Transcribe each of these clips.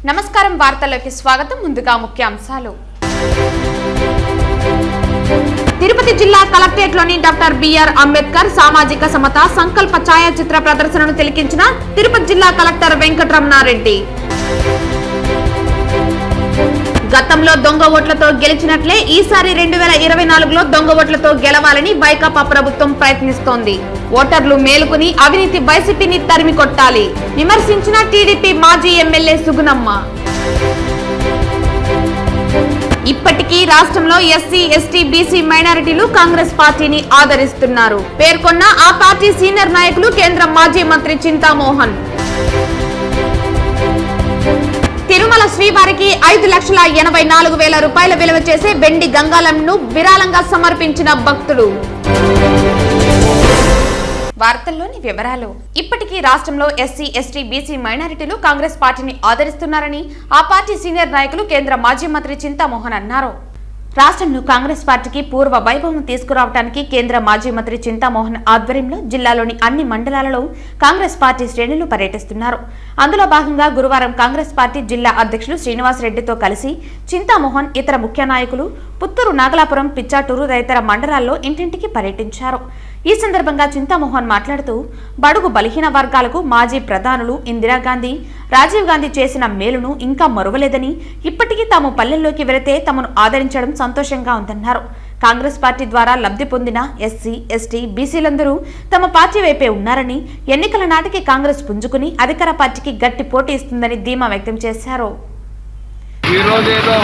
నమస్కారం వార్తల్లోకి స్వాగతం. ముందుగా ముఖ్యాంశాలు. తిరుపతి జిల్లా కలెక్టరేట్లోని డాక్టర్ బిఆర్ అంబేద్కర్ సామాజిక సమత సంకల్ప ఛాయాచిత్ర ప్రదర్శనను తిలకించిన తిరుపతి జిల్లా కలెక్టర్ వెంకటరమణారెడ్డి. గతంలో దొంగ ఓట్లతో గెలిచినట్లే ఈసారి 2024లో దొంగ ఓట్లతో గెలవాలని వైకాపా ప్రభుత్వం ప్రయత్నిస్తోంది. ఓటర్లు మేలుకుని అవినీతి వైసీపీని తరిమి కొట్టాలి విమర్శించిన టీడీపీ మాజీ ఎమ్మెల్యే సుగుణమ్మ. ఇప్పటికీ రాష్ట్రంలో ఎస్సీ, ఎస్టీ, బీసీ మైనారిటీలు కాంగ్రెస్ పార్టీని ఆదరిస్తున్నారు పేర్కొన్న ఆ పార్టీ సీనియర్ నాయకులు కేంద్ర మాజీ మంత్రి చింతామోహన్. తిరుమల శ్రీవారికి 5,84,000 రూపాయల విలువ చేసే వెండి గంగాలంను విరాళంగా సమర్పించిన భక్తులు. వార్తల్లోని వివరాలు. ఇప్పటికీ రాష్ట్రంలో ఎస్సీ, ఎస్టీ, బీసీ మైనారిటీలు కాంగ్రెస్ పార్టీని ఆదరిస్తున్నారని ఆ పార్టీ సీనియర్ నాయకులు కేంద్ర మాజీ మంత్రి చింతామోహన్ అన్నారు. రాష్ట్రంలో కాంగ్రెస్ పార్టీకి పూర్వ వైభవం తీసుకురావడానికి కేంద్ర మాజీ మంత్రి చింతామోహన్ ఆధ్వర్యంలో జిల్లాలోని అన్ని మండలాలలో కాంగ్రెస్ పార్టీ శ్రేణులు పర్యటిస్తున్నారు. అందులో భాగంగా గురువారం కాంగ్రెస్ పార్టీ జిల్లా అధ్యక్షులు శ్రీనివాసరెడ్డితో కలిసి చింతామోహన్ ఇతర ముఖ్య నాయకులు పుత్తూరు, నాగలాపురం, పిచ్చాటూరు తదితర మండలాల్లో ఇంటింటికి పర్యటించారు. ఈ సందర్భంగా చింతామోహన్ మాట్లాడుతూ బడుగు బలహీన వర్గాలకు మాజీ ప్రధానులు ఇందిరాగాంధీ, రాజీవ్ గాంధీ చేసిన మేలును ఇంకా మరువలేదని, ఇప్పటికీ తాము పల్లెల్లోకి వెళితే తమను ఆదరించడం సంతోషంగా ఉందన్నారు. కాంగ్రెస్ పార్టీ ద్వారా లబ్ధి పొందిన ఎస్సీ, ఎస్టీ, బీసీలందరూ తమ పార్టీ వైపే ఉన్నారని, ఎన్నికల నాటికి కాంగ్రెస్ పుంజుకుని అధికార పార్టీకి గట్టి పోటీ ఇస్తుందని ధీమా వ్యక్తం చేశారు. ఈ రోజేదో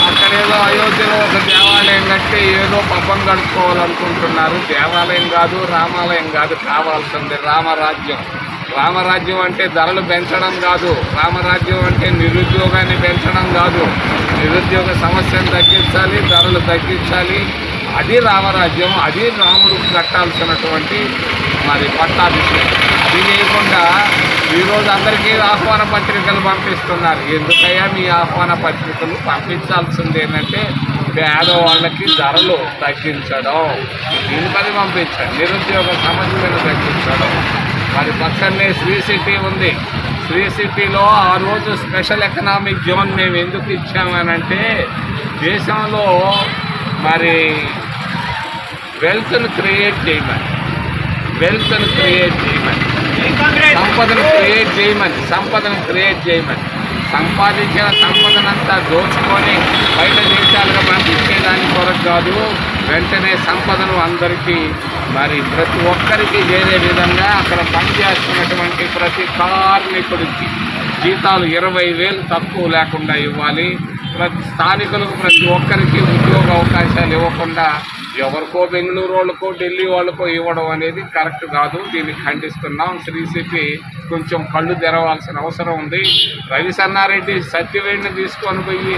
అక్కడేదో అయోధ్యలో ఒక దేవాలయం కట్టి ఏదో పబ్బం గడుపుకోవాలనుకుంటున్నారు. దేవాలయం కాదు, రామాలయం కాదు, కావాల్సింది రామరాజ్యం. రామరాజ్యం అంటే ధరలు పెంచడం కాదు, రామరాజ్యం అంటే నిరుద్యోగాన్ని పెంచడం కాదు, నిరుద్యోగ సమస్యను తగ్గించాలి, ధరలు తగ్గించాలి. అది రామరాజ్యం, అది రాముడు కట్టాల్సినటువంటి పట్టాభిషేకం. అది చేయకుండా ఈరోజు అందరికీ ఆహ్వాన పత్రికలు పంపిస్తున్నారు. ఎందుకయ్యా మీ ఆహ్వాన పత్రికలు? పంపించాల్సింది ఏంటంటే పేదవాళ్ళకి ధరలు తగ్గించడం, దీనిపై పంపించండి. నిరుద్యోగ సమస్యలను తగ్గించడం. మరి పక్కనే శ్రీ సిటీ ఉంది. శ్రీ సిటీలో ఆ రోజు స్పెషల్ ఎకనామిక్ జోన్ మేము ఎందుకు ఇచ్చామనంటే దేశంలో మరి వెల్త్ను క్రియేట్ చేయమని, సంపదను క్రియేట్ చేయమని, సంపాదించిన సంపదనంతా దోచుకొని బయట దేశాలుగా పంపించేదాని కొరకు కాదు, వెంటనే సంపదను అందరికీ మరి ప్రతి ఒక్కరికి చేరే విధంగా అక్కడ పనిచేస్తున్నటువంటి ప్రతి కార్మికుడికి జీతాలు 20,000 తక్కువ లేకుండా ఇవ్వాలి. ప్రతి స్థానికులకు ప్రతి ఒక్కరికి ఉద్యోగ అవకాశాలు ఇవ్వకుండా ఎవరికో బెంగళూరు వాళ్ళకో ఢిల్లీ వాళ్ళకో ఇవ్వడం అనేది కరెక్ట్ కాదు. దీన్ని ఖండిస్తున్నాం. శ్రీ సిటీ కొంచెం కళ్ళు తెరవాల్సిన అవసరం ఉంది. రవిసన్నారెడ్డి సత్యవేడిని తీసుకొని పోయి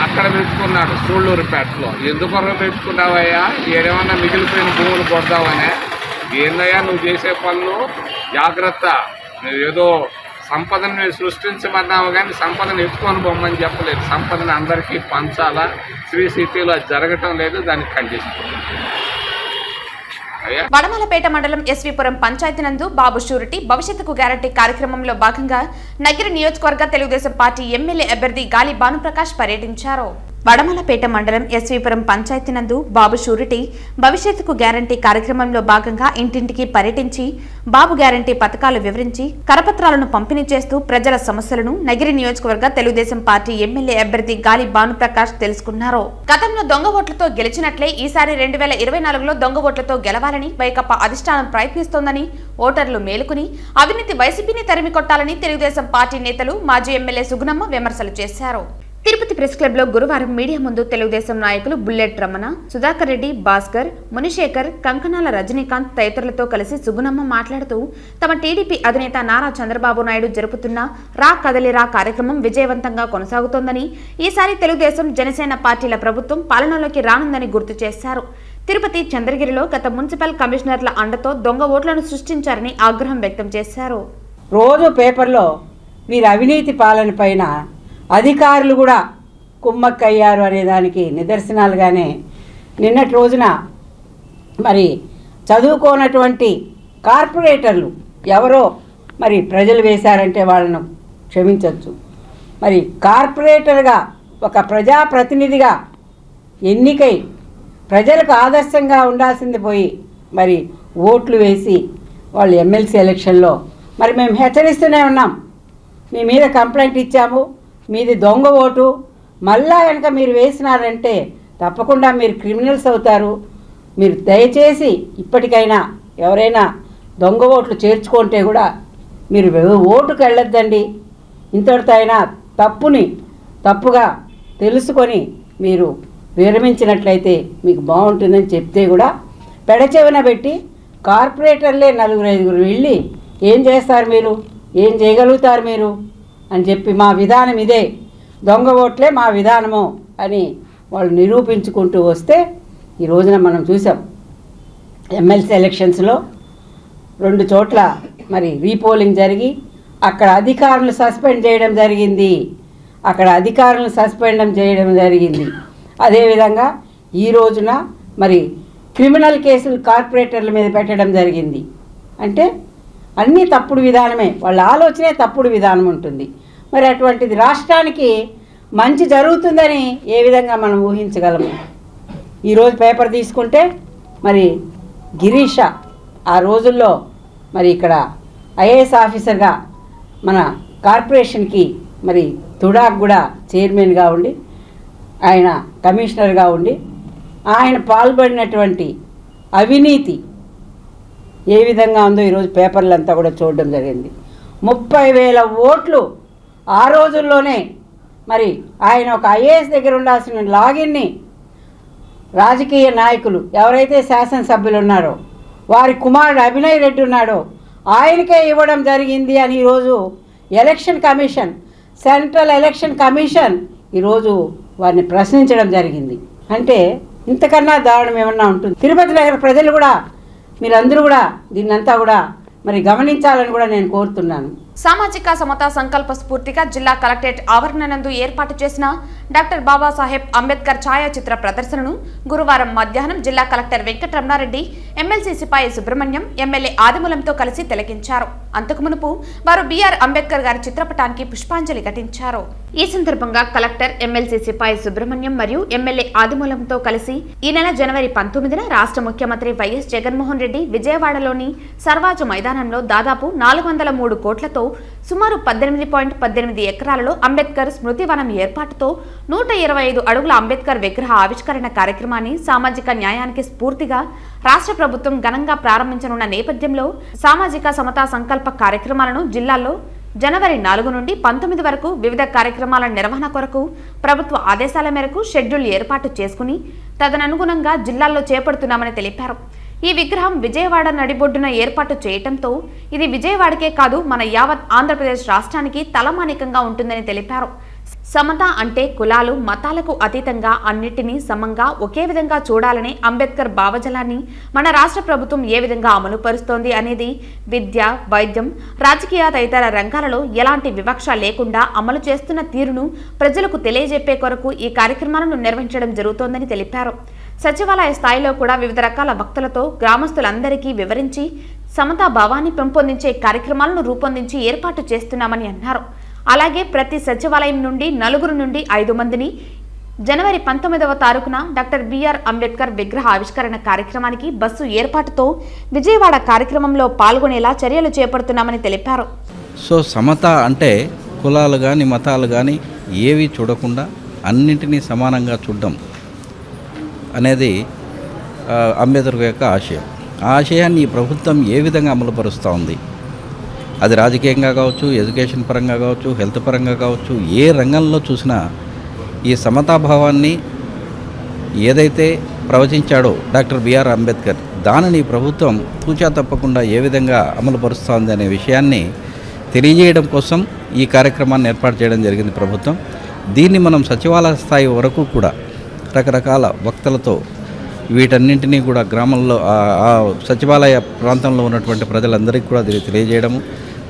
అక్కడ పెట్టుకున్నాడు సూళ్ళూరుపేటలో. ఎందుకొరకు పెట్టుకున్నావయ్యా? ఏదేమన్నా మిగిలిపోయిన భూములు కొడదామనే? ఏందయ్యా నువ్వు చేసే పనులు? జాగ్రత్త. నువ్వేదో సంపదను సృష్టించమన్నావు కానీ సంపదను ఎత్తుకొని బొమ్మని చెప్పలేదు. సంపదను అందరికీ పంచాలా. శ్రీ సిటీలో జరగటం లేదు, దాన్ని ఖండిస్తుంది. వడమలపేట మండలం ఎస్వీపురం పంచాయతీ నందు బాబు షూరిటీ భవిష్యత్తుకు గ్యారంటీ కార్యక్రమంలో భాగంగా నగిరి నియోజకవర్గ తెలుగుదేశం పార్టీ ఎమ్మెల్యే అభ్యర్థి గాలి భానుప్రకాష్ పర్యటించారు. వడమలపేట మండలం ఎస్వీపురం పంచాయతీ నందు బాబు షూరిటీ భవిష్యత్తుకు గ్యారంటీ కార్యక్రమంలో భాగంగా ఇంటింటికి పర్యటించి బాబు గ్యారంటీ పథకాలు వివరించి కరపత్రాలను పంపిణీ చేస్తూ ప్రజల సమస్యలను నగిరి నియోజకవర్గ తెలుగుదేశం పార్టీ ఎమ్మెల్యే అభ్యర్థి గాలి భానుప్రకాష్ తెలుసుకున్నారు. గతంలో దొంగ ఓట్లతో గెలిచినట్లే ఈసారి 2024లో దొంగ ఓట్లతో గెలవాలని వైకాపా అధిష్టానం ప్రయత్నిస్తోందని, ఓటర్లు మేలుకుని అవినీతి వైసీపీని తరిమి కొట్టాలని తెలుగుదేశం పార్టీ నేతలు మాజీ ఎమ్మెల్యే సుగుణమ్మ విమర్శలు చేశారు. తిరుపతి ప్రెస్ క్లబ్ లో గురువారం మీడియా ముందు తెలుగుదేశం నాయకులు బుల్లెట్ రమణ, సుధాకర్ రెడ్డి, భాస్కర్, మునిశేఖర్, కంకణాల రజనీకాంత్ తదితరులతో కలిసి సుగుణమ్మ మాట్లాడుతూ తమ టీడీపీ అధినేత నారా చంద్రబాబు నాయుడు జరుపుతున్న రా కదలిరా కార్యక్రమం విజయవంతంగా కొనసాగుతోందని, ఈసారి తెలుగుదేశం, జనసేన పార్టీల ప్రభుత్వం పాలనలోకి రానుందని గుర్తు చేశారు. తిరుపతి, చంద్రగిరిలో గత మున్సిపల్ కమిషనర్ల అండతో దొంగ ఓట్లను సృష్టించారని ఆగ్రహం వ్యక్తం చేశారు. రోజు పేపర్లో వీరి అవినీతి పాలన పైన అధికారులు కూడా కుమ్మక్కయ్యారు అనే దానికి నిదర్శనాలుగానే నిన్నటి రోజున మరి చదువుకోనటువంటి కార్పొరేటర్లు ఎవరో మరి ప్రజలు వేశారంటే వాళ్ళను క్షమించవచ్చు. మరి కార్పొరేటర్గా ఒక ప్రజాప్రతినిధిగా ఎన్నికై ప్రజలకు ఆదర్శంగా ఉండాల్సింది పోయి మరి ఓట్లు వేసి వాళ్ళు ఎమ్మెల్సీ ఎలక్షన్లో మరి మేము హెచ్చరిస్తూనే ఉన్నాం, మీ మీద కంప్లైంట్ ఇచ్చాము, మీది దొంగ ఓటు, మళ్ళా కనుక మీరు వేసినారంటే తప్పకుండా మీరు క్రిమినల్స్ అవుతారు, మీరు దయచేసి ఇప్పటికైనా ఎవరైనా దొంగ ఓట్లు చేర్చుకుంటే కూడా మీరు ఓటుకు వెళ్ళొద్దండి, ఇంతటితో అయినా తప్పుగా తెలుసుకొని మీరు విరమించినట్లయితే మీకు బాగుంటుందని చెప్తే కూడా పెడచెవిన పెట్టి కార్పొరేటర్లే 4-5 వెళ్ళి ఏం చేస్తారు మీరు, ఏం చేయగలుగుతారు మీరు అని చెప్పి మా విధానం ఇదే, దొంగ ఓట్లే మా విధానము అని వాళ్ళు నిరూపించుకుంటూ వస్తే ఈ రోజున మనం చూసాం ఎమ్మెల్సీ ఎలక్షన్స్లో 2 చోట్ల మరి రీపోలింగ్ జరిగి అక్కడ అధికారులు సస్పెండ్ చేయడం జరిగింది. అదేవిధంగా ఈ రోజున మరి క్రిమినల్ కేసులు కార్పొరేటర్ల మీద పెట్టడం జరిగింది. అంటే అన్నీ తప్పుడు విధానమే, వాళ్ళ ఆలోచనే తప్పుడు విధానం ఉంటుంది. మరి అటువంటిది రాష్ట్రానికి మంచి జరుగుతుందని ఏ విధంగా మనం ఊహించగలము? ఈరోజు పేపర్ తీసుకుంటే మరి గిరీష ఆ రోజుల్లో మరి ఇక్కడ ఐఏఎస్ ఆఫీసర్గా మన కార్పొరేషన్కి మరి తుడాక్ కూడా చైర్మన్గా ఉండి ఆయన కమిషనర్గా ఉండి ఆయన పాల్పడినటువంటి అవినీతి ఏ విధంగా ఉందో ఈరోజు పేపర్లంతా కూడా చూడడం జరిగింది. 30,000 ఓట్లు ఆ రోజుల్లోనే మరి ఆయన ఒక ఐఏఎస్ దగ్గర ఉండాల్సిన లాగిన్ని రాజకీయ నాయకులు ఎవరైతే శాసనసభ్యులు ఉన్నారో వారి కుమారుడు అభినయ్ రెడ్డి ఉన్నాడో ఆయనకే ఇవ్వడం జరిగింది అని ఈరోజు election commission, central election commission ఈరోజు వారిని ప్రశ్నించడం జరిగింది. అంటే ఇంతకన్నా దారుణం ఏమన్నా ఉంటుంది? తిరుపతి నగర ప్రజలు కూడా మీరందరూ కూడా దీన్నంతా కూడా మరి గమనించాలని కూడా నేను కోరుతున్నాను. సామాజిక సమతా సంకల్ప స్ఫూర్తిగా జిల్లా కలెక్టరేట్ ఆవరణ నందు ఏర్పాటు చేసిన డాక్టర్ బాబాసాహెబ్ అంబేద్కర్ ఛాయాచిత్ర ప్రదర్శనను గురువారం మధ్యాహ్నం జిల్లా collector Venkataramanareddy, MLC Sipai Subrahmanyam, MLA ఆదిమూలంతో కలిసి తిలకించారు. అంతకు మునుపు వారు బిఆర్ అంబేద్కర్ గారి చిత్రపటానికి పుష్పాంజలి ఘటించారు. ఈ సందర్భంగా కలెక్టర్, ఎమ్మెల్సీ సిపాయి సుబ్రహ్మణ్యం మరియు ఎమ్మెల్యే ఆదిమూలంతో కలిసి ఈ నెల జనవరి 19న రాష్ట్ర ముఖ్యమంత్రి వైఎస్ జగన్మోహన్ రెడ్డి విజయవాడలోని సర్వాజు మైదానంలో దాదాపు 403 కోట్లతో సుమారు 18.18 ఎకరాలలో అంబేద్కర్ స్మృతివనం ఏర్పాటుతో 125 అడుగుల అంబేద్కర్ విగ్రహ ఆవిష్కరణ కార్యక్రమాన్ని సామాజిక న్యాయానికి స్ఫూర్తిగా రాష్ట్ర ప్రభుత్వం ఘనంగా ప్రారంభించనున్న నేపథ్యంలో సామాజిక సమతా సంకల్ప కార్యక్రమాలను జిల్లాలో జనవరి 4 నుండి 19 వరకు వివిధ కార్యక్రమాల నిర్వహణ కొరకు ప్రభుత్వ ఆదేశాల మేరకు షెడ్యూల్ ఏర్పాటు చేసుకుని తదనుగుణంగా జిల్లాల్లో చేపడుతున్నామని తెలిపారు. ఈ విగ్రహం విజయవాడ నడిబొడ్డున ఏర్పాటు చేయటంతో ఇది విజయవాడకే కాదు మన యావత్ ఆంధ్రప్రదేశ్ రాష్ట్రానికి తలమానికంగా ఉంటుందని తెలిపారు. సమత అంటే కులాలు, మతాలకు అతీతంగా అన్నిటినీ సమంగా ఒకే విధంగా చూడాలనే అంబేద్కర్ భావజాలాన్ని మన రాష్ట్ర ప్రభుత్వం ఏ విధంగా అమలు పరుస్తోంది అనేది విద్య, వైద్యం, రాజకీయ తదితర రంగాలలో ఎలాంటి వివక్ష లేకుండా అమలు చేస్తున్న తీరును ప్రజలకు తెలియజెప్పే కొరకు ఈ కార్యక్రమాలను నిర్వహించడం జరుగుతోందని తెలిపారు. సచివాలయ స్థాయిలో కూడా వివిధ రకాల వక్తలతో గ్రామస్తులందరికీ వివరించి సమతా భావాన్ని పెంపొందించే కార్యక్రమాలను రూపొందించి ఏర్పాటు చేస్తున్నామని అన్నారు. అలాగే ప్రతి సచివాలయం నుండి 4 నుండి 5 మందిని జనవరి 19వ తారీఖున డాక్టర్ బిఆర్ అంబేద్కర్ విగ్రహ ఆవిష్కరణ కార్యక్రమానికి బస్సు ఏర్పాటుతో విజయవాడ కార్యక్రమంలో పాల్గొనేలా చర్యలు చేపడుతున్నామని తెలిపారు. సో సమత అంటే కులాలు కానీ మతాలు కానీ ఏవి చూడకుండా అన్నింటినీ సమానంగా చూడడం అనేది అంబేద్కర్ యొక్క ఆశయం. ఆ ఆశయాన్ని ఈ ప్రభుత్వం ఏ విధంగా అమలుపరుస్తూ ఉంది, అది రాజకీయంగా కావచ్చు, ఎడ్యుకేషన్ పరంగా కావచ్చు, హెల్త్ పరంగా కావచ్చు, ఏ రంగంలో చూసినా ఈ సమతాభావాన్ని ఏదైతే ప్రవచించాడో డాక్టర్ బిఆర్ అంబేద్కర్, దానిని ప్రభుత్వం తూచా తప్పకుండా ఏ విధంగా అమలుపరుస్తోంది అనే విషయాన్ని తెలియజేయడం కోసం ఈ కార్యక్రమాన్ని ఏర్పాటు చేయడం జరిగింది ప్రభుత్వం. దీన్ని మనం సచివాలయ స్థాయి వరకు కూడా రకరకాల వక్తలతో వీటన్నింటినీ కూడా గ్రామంలో ఆ సచివాలయ ప్రాంతంలో ఉన్నటువంటి ప్రజలందరికీ కూడా దీన్ని తెలియజేయడము,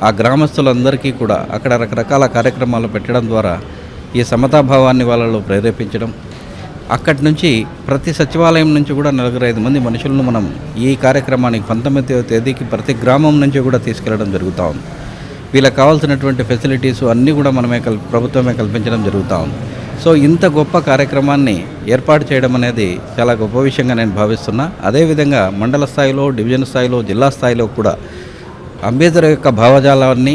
ఆ గ్రామస్తులందరికీ కూడా అక్కడ రకరకాల కార్యక్రమాలు పెట్టడం ద్వారా ఈ సమతాభావాన్ని వాళ్ళలో ప్రేరేపించడం, అక్కడి నుంచి ప్రతి సచివాలయం నుంచి కూడా 4-5 మంది మనుషులను మనం ఈ కార్యక్రమానికి 19వ తేదీకి ప్రతి గ్రామం నుంచి కూడా తీసుకెళ్లడం జరుగుతూ ఉంది. వీళ్ళకి కావాల్సినటువంటి ఫెసిలిటీస్ అన్నీ కూడా మనమే ప్రభుత్వమే కల్పించడం జరుగుతూ ఉంది. సో ఇంత గొప్ప కార్యక్రమాన్ని ఏర్పాటు చేయడం అనేది చాలా గొప్ప విషయంగా నేను భావిస్తున్నా. అదేవిధంగా మండల స్థాయిలో, డివిజన్ స్థాయిలో, జిల్లా స్థాయిలో కూడా అంబేద్కర్ యొక్క భావజాలాన్ని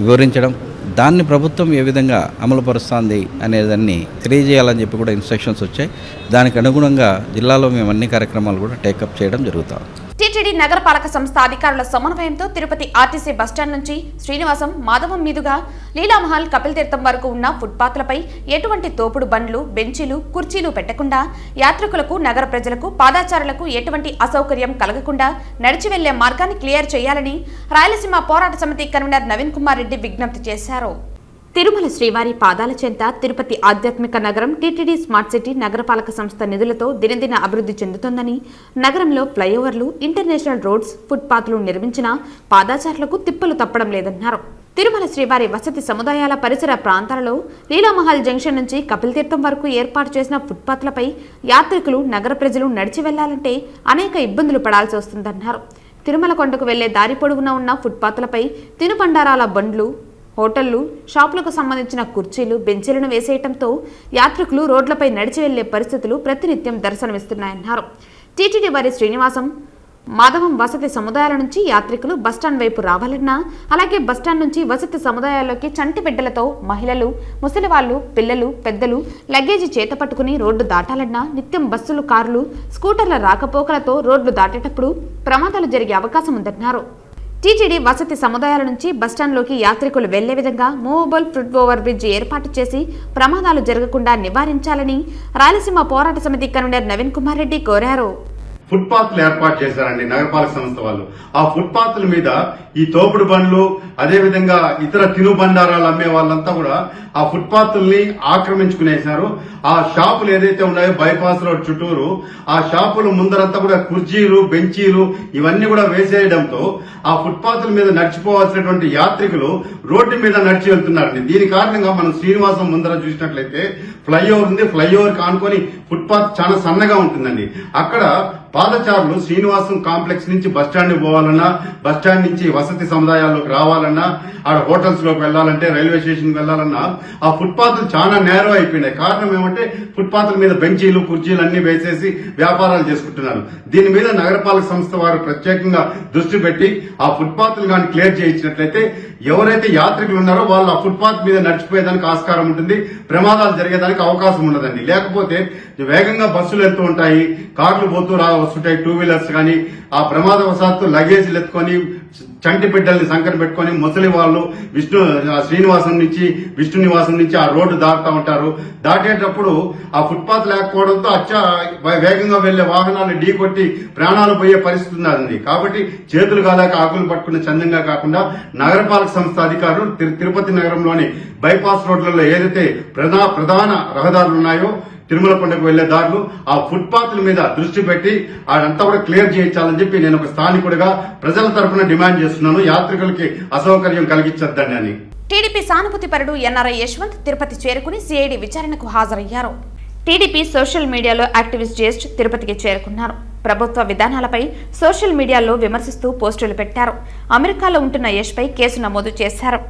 వివరించడం, దాన్ని ప్రభుత్వం ఏ విధంగా అమలుపరుస్తుంది అనేదాన్ని తెలియజేయాలని చెప్పి కూడా ఇన్స్ట్రక్షన్స్ వచ్చాయి. దానికి అనుగుణంగా జిల్లాలో మేము అన్ని కార్యక్రమాలు కూడా టేకప్ చేయడం జరుగుతాం. టీటీడీ నగరపాలక సంస్థ అధికారుల సమన్వయంతో తిరుపతి ఆర్టీసీ బస్టాండ్ నుంచి శ్రీనివాసం, మాధవం మీదుగా లీలామహల్, కపిల్ తీర్థం వరకు ఉన్న ఫుట్పాత్లపై ఎటువంటి తోపుడు బండ్లు, బెంచీలు, కుర్చీలు పెట్టకుండా యాత్రికులకు, నగర ప్రజలకు, పాదాచారులకు ఎటువంటి అసౌకర్యం కలగకుండా నడిచి వెళ్లే మార్గాన్ని క్లియర్ చేయాలని రాయలసీమ పోరాట సమితి కన్వీనర్ నవీన్ కుమార్ రెడ్డి విజ్ఞప్తి చేశారు. తిరుమల శ్రీవారి పాదాల చెంత తిరుపతి ఆధ్యాత్మిక నగరం టీటీడీ స్మార్ట్ సిటీ నగరపాలక సంస్థ నిధులతో దినదిన అభివృద్ధి చెందుతోందని, నగరంలో ఫ్లైఓవర్లు, ఇంటర్నేషనల్ రోడ్స్, ఫుట్పాత్లు నిర్మించినా పాదాచారులకు తిప్పలు తప్పడం లేదన్నారు. తిరుమల శ్రీవారి వసతి సముదాయాల పరిసర ప్రాంతాలలో లీలామహల్ జంక్షన్ నుంచి కపిల్ తీర్థం వరకు ఏర్పాటు చేసిన ఫుట్పాత్లపై యాత్రికులు, నగర ప్రజలు నడిచి వెళ్లాలంటే అనేక ఇబ్బందులు పడాల్సి వస్తుందన్నారు. తిరుమల కొండకు వెళ్లే దారి పొడవునా ఉన్న ఫుట్పాత్లపై తినుబండారాల బండ్లు, హోటళ్లు, షాపులకు సంబంధించిన కుర్చీలు, బెంచీలను వేసేయటంతో యాత్రికులు రోడ్లపై నడిచి వెళ్లే పరిస్థితులు ప్రతినిత్యం దర్శనమిస్తున్నాయన్నారు. టీటీడీ వారి శ్రీనివాసం, మాధవం వసతి సముదాయాల నుంచి యాత్రికులు బస్టాండ్ వైపు రావాలన్నా, అలాగే బస్టాండ్ నుంచి వసతి సముదాయాల్లోకి చంటి బిడ్డలతో మహిళలు, ముసలివాళ్లు, పిల్లలు, పెద్దలు లగేజీ చేత పట్టుకుని రోడ్డు దాటాలన్నా నిత్యం బస్సులు, కార్లు, స్కూటర్ల రాకపోకలతో రోడ్లు దాటేటప్పుడు ప్రమాదాలు జరిగే అవకాశం ఉందన్నారు. టీటీడీ వసతి సముదాయాల నుంచి బస్టాండ్లోకి యాత్రికులు వెళ్లే విధంగా మూవబుల్ ఫుట్ ఓవర్ బ్రిడ్జ్ ఏర్పాటు చేసి ప్రమాదాలు జరగకుండా నివారించాలని రాయలసీమ పోరాట సమితి కన్వీనర్ నవీన్ కుమార్ రెడ్డి కోరారు. ఫుట్పాత్లు ఏర్పాటు చేశారండి నగరపాలక సంస్థ వాళ్ళు. ఆ ఫుట్పాత్ల మీద ఈ తోపుడు బండ్లు, అదేవిధంగా ఇతర తినుబండారాలు అమ్మే వాళ్ళంతా కూడా ఆ ఫుట్పాత్ల్ని ఆక్రమించుకునేశారు. ఆ షాపులు ఏదైతే ఉన్నాయో బైపాస్ రోడ్ చుట్టూరు, ఆ షాపుల ముందరంతా కూడా కుర్చీలు, బెంచీలు ఇవన్నీ కూడా వేసేయడంతో ఆ ఫుట్పాత్ల మీద నడిచిపోవాల్సినటువంటి యాత్రికులు రోడ్డు మీద నడిచి వెళ్తున్నారండి. దీని కారణంగా మనం శ్రీనివాసం ముందర చూసినట్లయితే ఫ్లైఓవర్ ఉంది. ఫ్లైఓవర్ కానుకొని ఫుట్పాత్ చాలా సన్నగా ఉంటుందండి. అక్కడ పాదచారులు శ్రీనివాసం కాంప్లెక్స్ నుంచి బస్టాండ్ పోవాలన్నా, బస్టాండ్ నుంచి వసతి సముదాయాల్లోకి రావాలన్నా, ఆడ హోటల్స్ లోకి వెళ్లాలంటే, రైల్వే స్టేషన్ కి వెళ్లాలన్నా ఆ ఫుట్పాత్లు చాలా నేరో అయిపోయినాయి. కారణం ఏమంటే ఫుట్పాత్ల మీద బెంచీలు, కుర్చీలు అన్ని వేసేసి వ్యాపారాలు చేసుకుంటున్నారు. దీని మీద నగరపాలక సంస్థ వారు ప్రత్యేకంగా దృష్టి పెట్టి ఆ ఫుట్పాత్లు కానీ క్లియర్ చేయించినట్లయితే ఎవరైతే యాత్రికులు ఉన్నారో వాళ్ళు ఆ ఫుట్పాత్ మీద నడిచిపోయేదానికి ఆస్కారం ఉంటుంది, ప్రమాదాలు జరిగేదానికి అవకాశం ఉండదండి. లేకపోతే వేగంగా బస్సులు వెళ్తూ ఉంటాయి, కార్లు పోతూ వస్తుంటాయి, టూ వీలర్స్ కానీ ఆ ప్రమాదవశాత్తు లగేజీలు ఎత్తుకొని చంటి బిడ్డల్ని సంకర పెట్టుకుని ముసలి వాళ్ళు శ్రీనివాసం నుంచి, విష్ణు నివాసం నుంచి ఆ రోడ్డు దాటుతూ ఉంటారు. దాటేటప్పుడు ఆ ఫుట్పాత్ లేకపోవడంతో వేగంగా వెళ్లే వాహనాలు ఢీకొట్టి ప్రాణాలు పోయే పరిస్థితి ఉన్నది. కాబట్టి చేతులు కాదాక ఆకులు పట్టుకునే చందంగా కాకుండా నగరపాలక సంస్థ అధికారులు తిరుపతి నగరంలోని బైపాస్ రోడ్లలో ఏదైతే ప్రధాన రహదారులు ఉన్నాయో, తిరుమల కొండకు వెళ్లే దారులు, ఆ ఫుట్పాత్ల మీద దృష్టి పెట్టి అదంతా కూడా క్లియర్ చేయించాలని చెప్పి నేను ఒక స్థానికుడిగా ప్రజల తరఫున డిమాండ్ చేస్తున్నాను. యాత్రికులకి అసౌకర్యం కలిగించొద్దని అని. టీడీపీ సానుభూతిపరుడు ఎన్ఆర్ఐ యశ్వంత్ తిరుపతి చేరుకుని సిఐడి విచారణకు హాజరయ్యారు. టీడీపీ సోషల్ మీడియాలో యాక్టివిస్ట్ జస్ట్ తిరుపతికి చేరుకున్నారు. ప్రభుత్వ విధానాలపై సోషల్ మీడియాలో విమర్శిస్తూ పోస్టులు పెట్టారు. అమెరికాలో ఉంటున్న యష్ పై కేసు నమోదు చేశారు.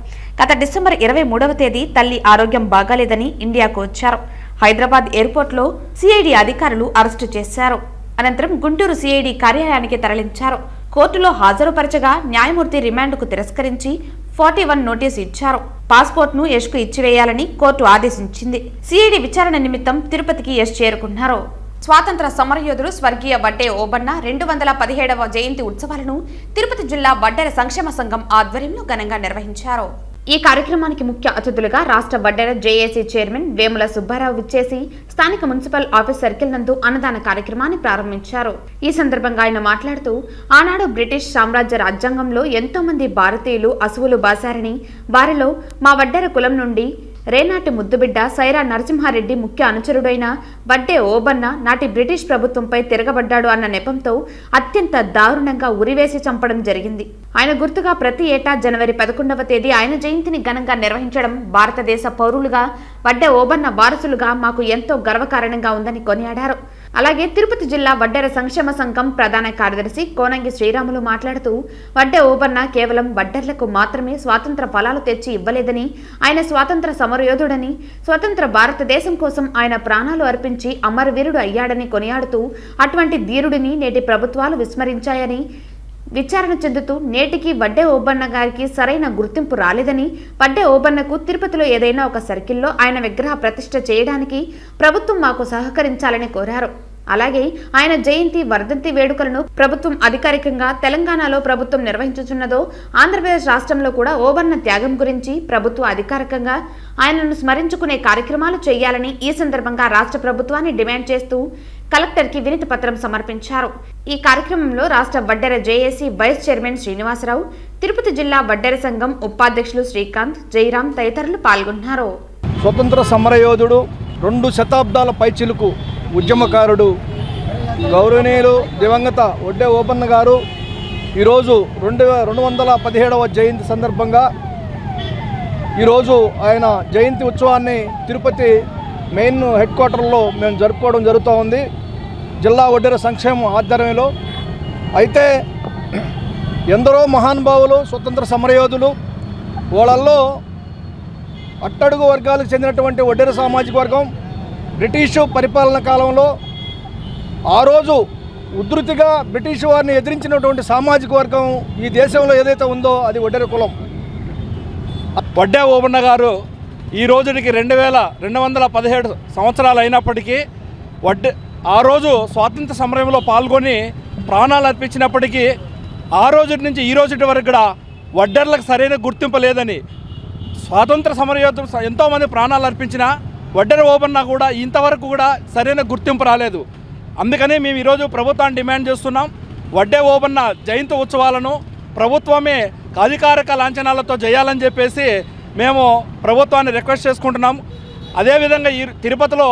గత డిసెంబర్ 23వ తేదీ తల్లి ఆరోగ్యం బాగాలేదని ఇండియాకు వచ్చారు. హైదరాబాద్ ఎయిర్పోర్ట్లో సిఐడి అధికారులు అరెస్టు చేశారు. అనంతరం గుంటూరు సిఐడి కార్యాలయానికి తరలించారు. కోర్టులో హాజరుపరచగా న్యాయమూర్తి రిమాండ్కు తిరస్కరించి 41 నోటీసు ఇచ్చారు. పాస్పోర్ట్ను యష్కు ఇచ్చివేయాలని కోర్టు ఆదేశించింది. సిఐడి విచారణ నిమిత్తం తిరుపతికి యష్ చేరుకున్నారు. స్వాతంత్ర సమరయోధుడు స్వర్గీయ వడ్డే ఓబన్న 217వ జయంతి ఉత్సవాలను తిరుపతి జిల్లా వడ్డెర సంక్షేమ సంఘం ఆధ్వర్యంలో ఘనంగా నిర్వహించారు. ఈ కార్యక్రమానికి ముఖ్య అతిథులుగా రాష్ట్ర వడ్డెర జేఏసీ చైర్మన్ వేముల సుబ్బారావు విచ్చేసి స్థానిక మున్సిపల్ ఆఫీస్ సర్కిల్ నందు అన్నదాన కార్యక్రమాన్ని ప్రారంభించారు. ఈ సందర్భంగా ఆయన మాట్లాడుతూ ఆనాడు బ్రిటిష్ సామ్రాజ్య రాజ్యాంగంలో ఎంతో మంది భారతీయులు అసువులు బాసారని, వారిలో మా వడ్డెర కులం నుండి రేనాటి ముద్దుబిడ్డ సైరా నరసింహారెడ్డి ముఖ్య అనుచరుడైన వడ్డే ఓబన్న నాటి బ్రిటిష్ ప్రభుత్వంపై తిరగబడ్డాడు అన్న నెపంతో అత్యంత దారుణంగా ఉరివేసి చంపడం జరిగింది. ఆయన గుర్తుగా ప్రతి ఏటా జనవరి 11వ తేదీ ఆయన జయంతిని ఘనంగా నిర్వహించడం భారతదేశ పౌరులుగా వడ్డే ఓబన్న వారసులుగా మాకు ఎంతో గర్వకారణంగా ఉందని కొనియాడారు. అలాగే తిరుపతి జిల్లా వడ్డెర సంక్షేమ సంఘం ప్రధాన కార్యదర్శి కోనంగి శ్రీరాములు మాట్లాడుతూ వడ్డే ఓబన్న కేవలం వడ్డెర్లకు మాత్రమే స్వాతంత్ర ఫలాలు తెచ్చి ఇవ్వలేదని, ఆయన స్వాతంత్ర సమరయోధుడని, స్వతంత్ర భారతదేశం కోసం ఆయన ప్రాణాలు అర్పించి అమరవీరుడు అయ్యాడని కొనియాడుతూ అటువంటి ధీరుడిని నేటి ప్రభుత్వాలు విస్మరించాయని విచారణ చెందుతూ నేటికి వడ్డే ఓబన్న గారికి సరైన గుర్తింపు రాలేదని, వడ్డే ఓబన్నకు తిరుపతిలో ఏదైనా ఒక సర్కిల్లో ఆయన విగ్రహ ప్రతిష్ఠ చేయడానికి ప్రభుత్వం మాకు సహకరించాలని కోరారు. అలాగే ఆయన జయంతి వర్ధంతి వేడుకలను ప్రభుత్వం అధికారికంగా తెలంగాణలో ప్రభుత్వం నిర్వహించుచున్నదో ఆంధ్రప్రదేశ్ రాష్ట్రంలో కూడా ఓబన్న త్యాగం గురించి ప్రభుత్వ అధికారికంగా ఆయనను స్మరించుకునే కార్యక్రమాలు చేయాలని ఈ సందర్భంగా రాష్ట్ర ప్రభుత్వాన్ని డిమాండ్ చేస్తూ కలెక్టర్కి వినతి పత్రం సమర్పించారు. ఈ కార్యక్రమంలో రాష్ట్ర Vaddera JAC vice chairman Srinivasarao, Tirupati జిల్లా వడ్డెర సంఘం ఉపాధ్యక్షులు శ్రీకాంత్, జయరాం తదితరులు పాల్గొన్నారు. స్వతంత్ర సమరయోధుడు, 2 శతాబ్దాల పైచిలుకు ఉద్యమకారుడు గౌరవనీయులు దివంగత వడ్డే ఓబన్న గారు ఈరోజు 217వ జయంతి సందర్భంగా ఈరోజు ఆయన జయంతి ఉత్సవాన్ని తిరుపతి మెయిన్ హెడ్ క్వార్టర్లో మేము జరుపుకోవడం జరుగుతూ ఉంది, జిల్లా వడ్డెర సంక్షేమం ఆధ్వర్యంలో. అయితే ఎందరో మహానుభావులు, స్వతంత్ర సమరయోధులు, వాళ్ళల్లో అట్టడుగు వర్గాలకు చెందినటువంటి వడ్డెర సామాజిక వర్గం బ్రిటిషు పరిపాలన కాలంలో ఆ రోజు ఉధృతిగా బ్రిటిష్ వారిని ఎదిరించినటువంటి సామాజిక వర్గం ఈ దేశంలో ఏదైతే ఉందో అది వడ్డెర కులం. వడ్డే ఓబన్న గారు ఈ రోజుకి 2217 సంవత్సరాలు అయినప్పటికీ ఆ రోజు స్వాతంత్ర సమరంలో పాల్గొని ప్రాణాలు అర్పించినప్పటికీ ఆ రోజు నుంచి ఈ రోజు వరకు కూడా వడ్డెర్లకు సరైన గుర్తింపు లేదని, స్వాతంత్ర సమరయోధులు ఎంతోమంది ప్రాణాలు అర్పించిన వడ్డెర ఓబన్న కూడా ఇంతవరకు కూడా సరైన గుర్తింపు రాలేదు. అందుకని మేము ఈరోజు ప్రభుత్వాన్ని డిమాండ్ చేస్తున్నాం. వడ్డే ఓబన్న జయంతి ఉత్సవాలను ప్రభుత్వమే అధికారిక లాంఛనాలతో చేయాలని చెప్పేసి మేము ప్రభుత్వాన్ని రిక్వెస్ట్ చేసుకుంటున్నాం. అదేవిధంగా ఈ తిరుపతిలో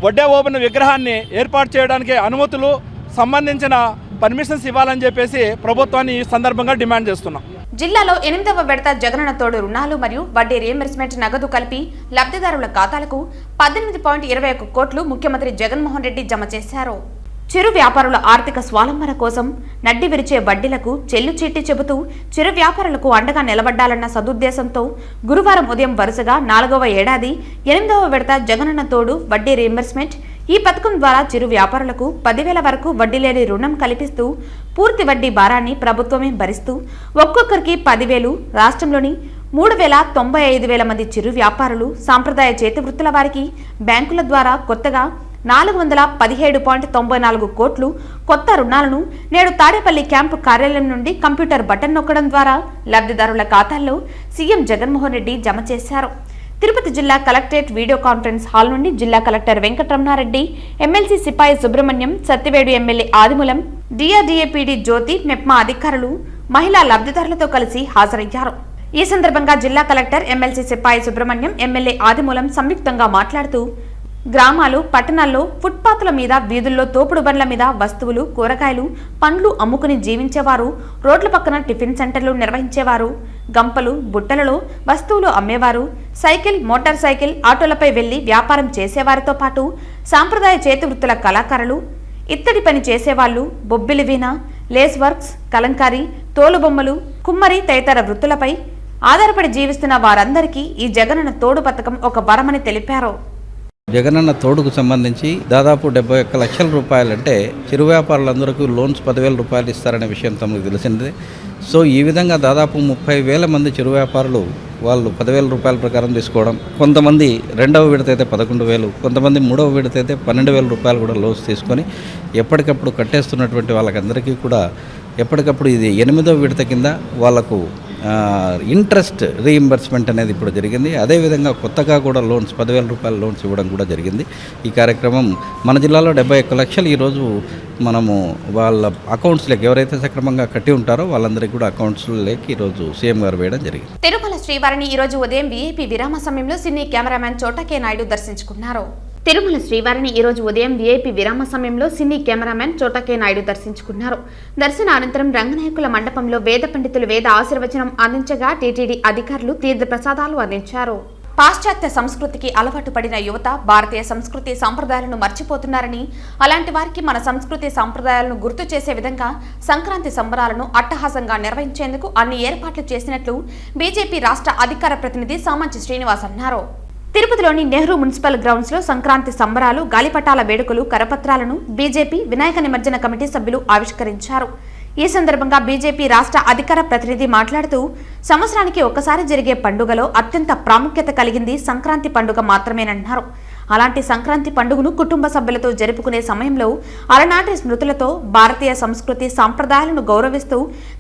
వడ్డే ఓబన్న విగ్రహాన్ని ఏర్పాటు చేయడానికి అనుమతులు సంబంధించిన పర్మిషన్స్ ఇవ్వాలని చెప్పేసి ప్రభుత్వాన్ని ఈ సందర్భంగా డిమాండ్ చేస్తున్నాం. జిల్లాలో 8వ విడత జగనన్న తోడు రుణాలు మరియు వడ్డీ రియంబర్స్మెంట్ నగదు కలిపి లబ్ధిదారుల ఖాతాలకు 18.21 కోట్లు ముఖ్యమంత్రి జగన్మోహన్ రెడ్డి జమ చేశారు. చిరు వ్యాపారుల ఆర్థిక స్వాలంబన కోసం నడ్డి విరిచే వడ్డీలకు చెల్లుచీటి చెబుతూ చిరు వ్యాపారులకు అండగా నిలబడ్డాలన్న సదుద్దేశంతో గురువారం ఉదయం వరుసగా 4వ ఏడాది 8వ విడత జగనన్న తోడు వడ్డీ రియంబర్స్మెంట్ ఈ పథకం ద్వారా చిరు వ్యాపారులకు 10,000 వరకు వడ్డీ లేని రుణం కల్పిస్తూ పూర్తి వడ్డీ భారాన్ని ప్రభుత్వమే భరిస్తూ ఒక్కొక్కరికి 10,000 రాష్ట్రంలోని 3,95,000 మంది చిరు వ్యాపారులు సాంప్రదాయ చేతి వృత్తుల వారికి బ్యాంకుల ద్వారా కొత్తగా 417.94 కోట్లు కొత్త రుణాలను నేడు తాడేపల్లి క్యాంపు కార్యాలయం నుండి కంప్యూటర్ బటన్ నొక్కడం ద్వారా లబ్ధిదారుల ఖాతాల్లో సీఎం జగన్మోహన్ రెడ్డి జమ చేశారు. తిరుపతి జిల్లా కలెక్టరేట్ వీడియో కాన్ఫరెన్స్ హాల్ నుండి జిల్లా collector Venkataramanareddy, MLC Sipai Subrahmanyam, Satyavedu MLA Adimulam, DRDA PD Jyothi, MEPMA అధికారులు, మహిళా లబ్ధిదారులతో కలిసి హాజరయ్యారు. ఈ సందర్భంగా జిల్లా collector, MLC Sipai Subrahmanyam, MLA ఆదిమూలం సంయుక్తంగా మాట్లాడుతూ గ్రామాలు, పట్టణాల్లో ఫుట్పాత్ల మీద, వీధుల్లో తోపుడు బండ్ల మీద వస్తువులు, కూరగాయలు, పండ్లు అమ్ముకుని జీవించేవారు, రోడ్ల పక్కన టిఫిన్ సెంటర్లు నిర్వహించేవారు, గంపలు, బుట్టలలో వస్తువులు అమ్మేవారు, సైకిల్, మోటార్ సైకిల్, ఆటోలపై వెళ్లి వ్యాపారం చేసేవారితో పాటు సాంప్రదాయ చేతి వృత్తుల కళాకారులు, ఇత్తడి పని చేసేవాళ్లు, బొబ్బిలి వీణ, లేస్ వర్క్స్, కలంకారీ, తోలుబొమ్మలు, కుమ్మరి తదితర వృత్తులపై ఆధారపడి జీవిస్తున్న వారందరికీ ఈ జగనన్న తోడు పథకం ఒక వరమని తెలిపారు. జగనన్న తోడుకు సంబంధించి దాదాపు 71 లక్షల రూపాయలంటే చిరు వ్యాపారులందరికీ లోన్స్ 10,000 రూపాయలు ఇస్తారనే విషయం తమకు తెలిసిందే. సో ఈ విధంగా దాదాపు 30,000 మంది చిరు వ్యాపారులు వాళ్ళు 10,000 రూపాయల ప్రకారం తీసుకోవడం, కొంతమంది 2వ విడత అయితే 11,000, కొంతమంది 3వ విడత అయితే 12,000 రూపాయలు కూడా లోన్స్ తీసుకొని ఎప్పటికప్పుడు కట్టేస్తున్నటువంటి వాళ్ళకందరికీ కూడా ఎప్పటికప్పుడు ఇది 8వ విడత కింద వాళ్లకు ఇంట్రెస్ట్ రీయింబర్స్మెంట్ అనేది ఇప్పుడు జరిగింది. అదేవిధంగా కొత్తగా కూడా లోన్స్ 10,000 రూపాయల లోన్స్ ఇవ్వడం కూడా జరిగింది. ఈ కార్యక్రమం మన జిల్లాలో 71 లక్షలు ఈరోజు మనము వాళ్ళ అకౌంట్స్లోకి ఎవరైతే సక్రమంగా కట్టి ఉంటారో వాళ్ళందరికీ కూడా అకౌంట్స్లోకి ఈరోజు సీఎం గారు వేయడం జరిగింది. తిరుమల శ్రీవారిని ఈరోజు ఉదయం వీఐపీ విరామ సమయంలో సినీ కెమెరామ్యాన్ చోటా కే నాయుడు దర్శించుకున్నారు. తిరుమల శ్రీవారిని ఈరోజు ఉదయం వీఐపీ విరామ సమయంలో సినీ కెమెరామెన్ చోటా కే నాయుడు దర్శించుకున్నారు. దర్శన అనంతరం రంగనాయకుల మండపంలో వేద పండితులు వేద ఆశీర్వచనం అందించగా టీటీడీ అధికారులు తీర్థ ప్రసాదాలు అందించారు. పాశ్చాత్య సంస్కృతికి అలవాటు పడిన యువత భారతీయ సంస్కృతి సంప్రదాయాలను మర్చిపోతున్నారని, అలాంటి వారికి మన సంస్కృతి సంప్రదాయాలను గుర్తు చేసే విధంగా సంక్రాంతి సంబరాలను అట్టహాసంగా నిర్వహించేందుకు అన్ని ఏర్పాట్లు చేసినట్లు బీజేపీ రాష్ట్ర అధికార ప్రతినిధి సామంచి శ్రీనివాస్ అన్నారు. తిరుపతిలోని నెహ్రూ మున్సిపల్ గ్రౌండ్స్ లో సంక్రాంతి సంబరాలు, గాలిపటాల వేడుకలు, కరపత్రాలను బీజేపీ వినాయక నిమజ్జన కమిటీ సభ్యులు ఆవిష్కరించారు. ఈ సందర్భంగా బీజేపీ రాష్ట్ర అధికార ప్రతినిధి మాట్లాడుతూ, సంవత్సరానికి ఒక్కసారి జరిగే పండుగలో అత్యంత ప్రాముఖ్యత కలిగింది సంక్రాంతి పండుగ మాత్రమేనన్నారు. అలాంటి సంక్రాంతి పండుగను కుటుంబ సభ్యులతో జరుపుకునే సమయంలో అలనాటి స్మృతులతో భారతీయ సంస్కృతి సాంప్రదాయాలను గౌరవిస్తూ